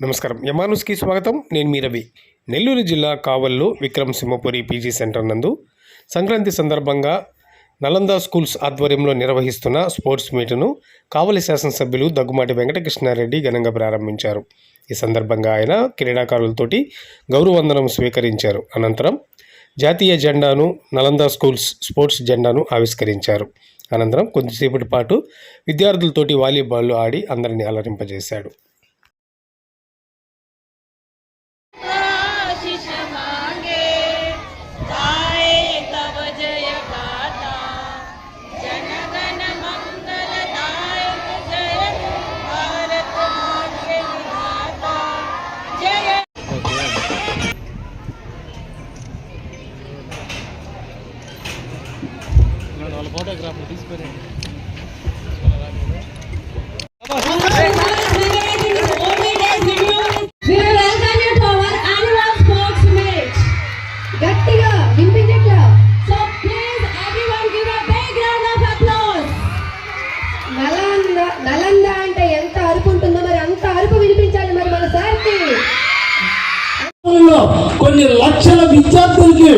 నమస్కారం. యమానుస్కి స్వాగతం. నేను మీ రవి. నెల్లూరు జిల్లా కావల్లో విక్రమసింహపురి పీజీ సెంటర్ నందు సంక్రాంతి సందర్భంగా నలంద స్కూల్స్ ఆధ్వర్యంలో నిర్వహిస్తున్న స్పోర్ట్స్ మీటును కావలి శాసనసభ్యులు దగ్గుమాటి వెంకటకృష్ణారెడ్డి ఘనంగా ప్రారంభించారు. ఈ సందర్భంగా ఆయన క్రీడాకారులతోటి గౌరవవందనం స్వీకరించారు. అనంతరం జాతీయ జెండాను, నలంద స్కూల్స్ స్పోర్ట్స్ జెండాను ఆవిష్కరించారు. అనంతరం కొద్దిసేపటి పాటు విద్యార్థులతోటి వాలీబాల్ ఆడి అందరినీ అలరింపజేశాడు. ఫోటోగ్రాఫర్ తీసుకొని గట్టిగా వినిపించట్లా. So please everyone give a big round of applause. Nalanda అంటే ఎంత అరుపు ఉంటుందో మరి అంత అరుపు వినిపించాలి మరి మన సార్కి. కొన్ని లక్షల విద్యార్థులకి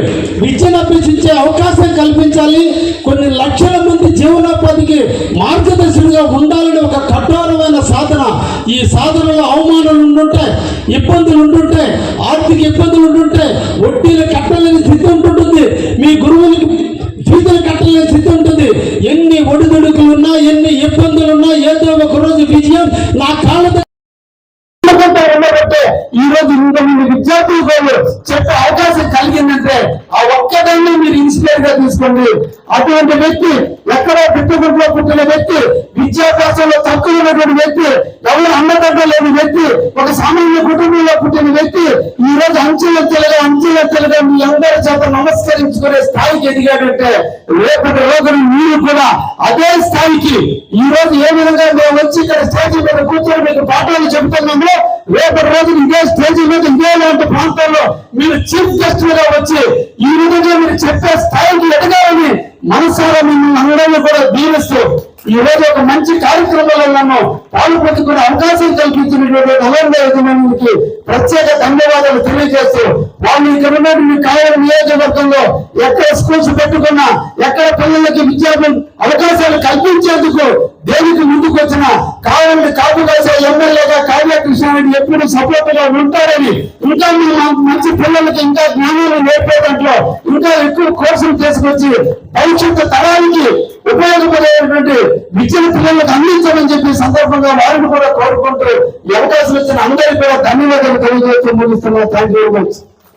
విద్యను అభ్యసించే అవకాశం కల్పించాలి. కొన్ని లక్షల మంది జీవనోపాధికి మార్గదర్శకులుగా ఉండాలని ఒక కఠోరమైన సాధన. ఈ సాధనలో అవమానాలు ఉండుంటే, ఇబ్బందులు ఉండుంటే, ఆర్థిక ఇబ్బందులు ఉండుంటే, వడ్డీలు కట్టలేని స్థితి ఉంటుంటుంది, మీ గురువులకి ఫీజులు కట్టలేని స్థితి ఉంటుంది. ఎన్ని ఒడిదుడుకులు ఉన్నా, ఎన్ని ఇబ్బందులున్నా ఏదో ఒక రోజు విజయం నా కాళ్ళ ఈ రోజు ఇంతమంది విద్యార్థులు చెప్పే అవకాశం కలిగిందంటే ఆ ఒక్కదాన్ని మీరు ఇన్స్పైర్ గా తీసుకోండి. అటువంటి వ్యక్తి, ఎక్కడో పిట్టుగుడ్లో పుట్టిన వ్యక్తి, విద్యాభ్యాసంలో తక్కువ ఉన్నటువంటి వ్యక్తి, ఎవరు అన్నదండ లేని వ్యక్తి, ఒక సామాన్య కుటుంబంలో పుట్టిన వ్యక్తి ఈ రోజు అంచెలెత్తలుగా మీ అందరి చేత నమస్కరించుకునే స్థాయికి ఎదిగాడంటే రేపటి రోజున మీరు కూడా అదే స్థాయికి ఈ రోజు ఏ విధంగా మేము వచ్చి ఇక్కడ స్టేజ్ మీద కూర్చొని మీకు పాఠాలు చెబుతున్నామో రేపటి రోజున ఇదే స్టేజ్ మీద ఇదేలాంటి ప్రాంతాల్లో మీరు చీఫ్ గెస్ట్ గా వచ్చి ఈ విధంగా మీరు చెప్పే స్థాయికి ఎదగాలని మనసారా మిమ్మల్ని అందరినీ కూడా దీవిస్తూ ఈ రోజు ఒక మంచి కార్యక్రమంలో నన్ను పాల్పంచుకునే అవకాశం కల్పించినటువంటి నలంద యజమానికి ప్రత్యేక ధన్యవాదాలు తెలియజేస్తూ వాళ్ళు ఇక్కడ ఉన్నటువంటి కావలి నియోజకవర్గంలో ఎక్కడ స్కూల్స్ పెట్టుకున్నా, ఎక్కడ పిల్లలకి విద్యార్థులు అవకాశాలు కల్పించేందుకు దేనికి ముందుకు వచ్చిన కావలి కాపుగాస ఎమ్మెల్యేగా కావ్య కృష్ణారెడ్డి ఎప్పుడు సపోర్ట్ గా ఉంటారని, ఇంకా మంచి పిల్లలకి ఇంకా జ్ఞానాలు నేర్పే దాంట్లో ఇంకా ఎక్కువ కోర్సులు తీసుకొచ్చి భవిష్యత్తు తరానికి ఉపయోగపడేటువంటి విద్యను పిల్లలకు అందించాలని చెప్పి సందర్భంగా వారిని కూడా కోరుకుంటూ ఈ అవకాశం ఇచ్చిన అందరికీ కూడా ధన్యవాదాలు తెలియజేస్తూ ముగిస్తున్నా. Thank you very much.